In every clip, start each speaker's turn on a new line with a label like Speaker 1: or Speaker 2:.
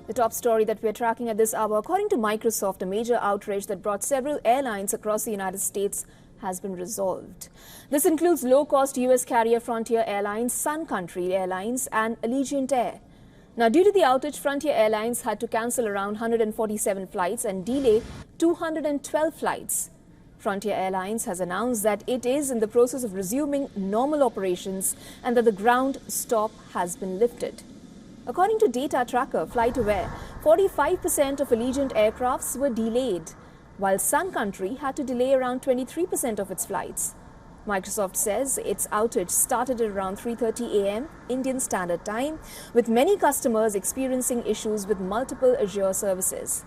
Speaker 1: The top story that we're tracking at this hour, according to Microsoft, a major outrage that brought several airlines across the United States has been resolved. This includes low-cost US carrier Frontier Airlines, Sun Country Airlines and Allegiant Air. Now, due to the outage, Frontier Airlines had to cancel around 147 flights and delay 212 flights. Frontier Airlines has announced that it is in the process of resuming normal operations and that the ground stop has been lifted. According to data tracker FlightAware, 45% of Allegiant aircrafts were delayed, while Sun Country had to delay around 23% of its flights. Microsoft says its outage started at around 3:30 a.m. Indian Standard Time, with many customers experiencing issues with multiple Azure services.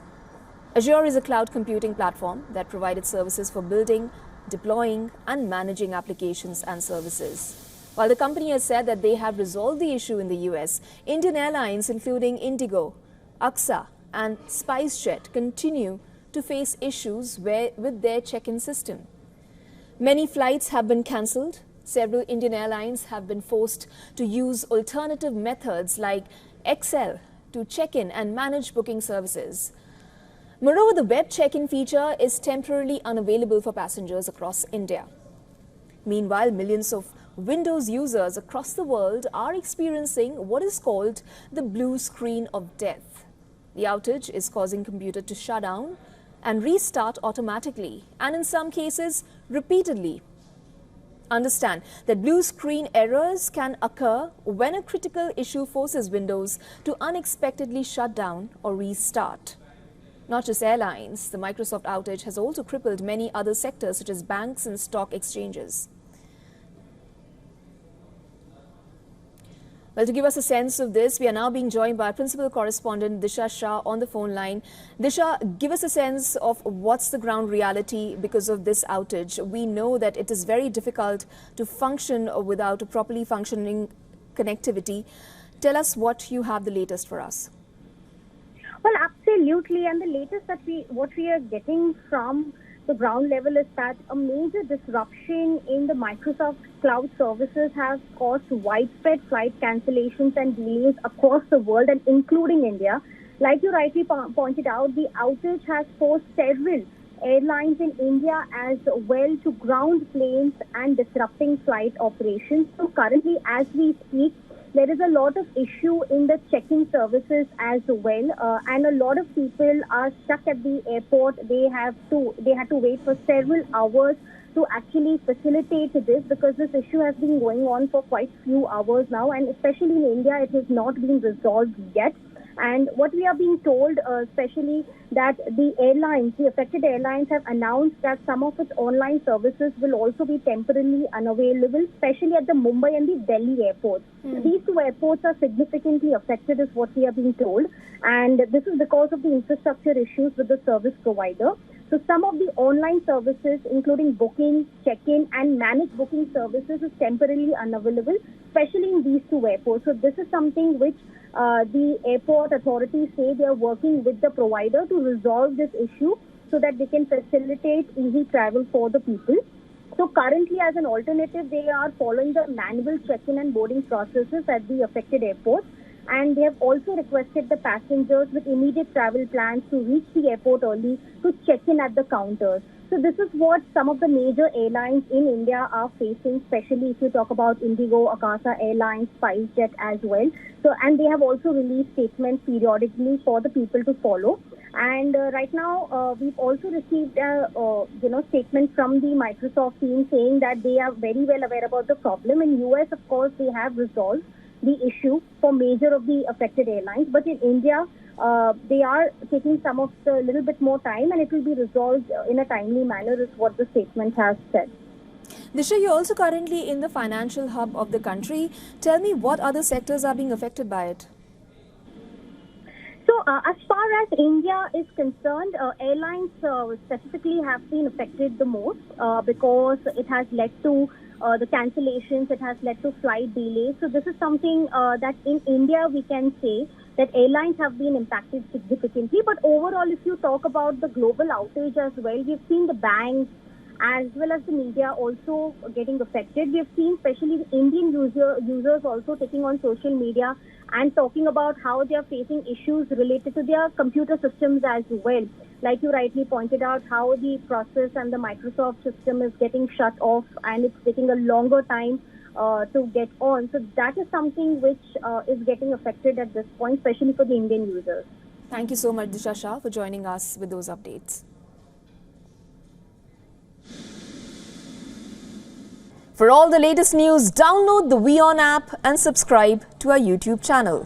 Speaker 1: Azure is a cloud computing platform that provided services for building, deploying, and managing applications and services. While the company has said that they have resolved the issue in the US, Indian airlines including Indigo, AXA, and SpiceJet continue to face issues with their check-in system. Many flights have been cancelled. Several Indian airlines have been forced to use alternative methods like Excel to check in and manage booking services. Moreover, the web check-in feature is temporarily unavailable for passengers across India. Meanwhile, millions of Windows users across the world are experiencing what is called the blue screen of death. The outage is causing computers to shut down and restart automatically, and in some cases, repeatedly. Understand that blue screen errors can occur when a critical issue forces Windows to unexpectedly shut down or restart. Not just airlines, the Microsoft outage has also crippled many other sectors such as banks and stock exchanges. Well, to give us a sense of this, we are now being joined by principal correspondent Disha Shah on the phone line. Disha, give us a sense of what's the ground reality because of this outage. We know that it is very difficult to function without a properly functioning connectivity. Tell us what you have the latest for us.
Speaker 2: Well, absolutely. And the latest that what we are getting from the ground level is that a major disruption in the Microsoft cloud services has caused widespread flight cancellations and delays across the world and including India. Like you rightly pointed out, the outage has forced several airlines in India as well to ground planes and disrupting flight operations. So currently, as we speak, there is a lot of issue in the check-in services as well, and a lot of people are stuck at the airport. They had to wait for several hours to actually facilitate this because this issue has been going on for quite a few hours now, and especially in India, it has not been resolved yet. And what we are being told, especially that the affected airlines have announced that some of its online services will also be temporarily unavailable, especially at the Mumbai and the Delhi airports. These two airports are significantly affected is what we are being told. And this is because of the infrastructure issues with the service provider. So some of the online services, including booking, check-in and managed booking services is temporarily unavailable, especially in these two airports. So this is something which the airport authorities say they are working with the provider to resolve this issue so that they can facilitate easy travel for the people. So currently, as an alternative, they are following the manual check-in and boarding processes at the affected airports. And they have also requested the passengers with immediate travel plans to reach the airport early to check in at the counters. So this is what some of the major airlines in India are facing, especially if you talk about Indigo, AXA Airlines, SpiceJet as well. So, and they have also released statements periodically for the people to follow. And right now, we've also received a statement from the Microsoft team saying that they are very well aware about the problem. In US, of course, they have resolved the issue for major of the affected airlines. But in India, they are taking some of the little bit more time and it will be resolved in a timely manner is what the statement has said.
Speaker 1: Disha, you're also currently in the financial hub of the country. Tell me what other sectors are being affected by it.
Speaker 2: So as far as India is concerned, airlines specifically have been affected the most because it has led to the cancellations, it has led to flight delays. So this is something that in India we can say that airlines have been impacted significantly. But overall, if you talk about the global outage as well, we've seen the banks as well as the media also getting affected. We've seen especially the Indian users also taking on social media and talking about how they are facing issues related to their computer systems as well. Like you rightly pointed out, how the process and the Microsoft system is getting shut off and it's taking a longer time to get on. So that is something which is getting affected at this point, especially for the Indian users.
Speaker 1: Thank you so much, Disha Shah, for joining us with those updates. For all the latest news, download the WION app and subscribe to our YouTube channel.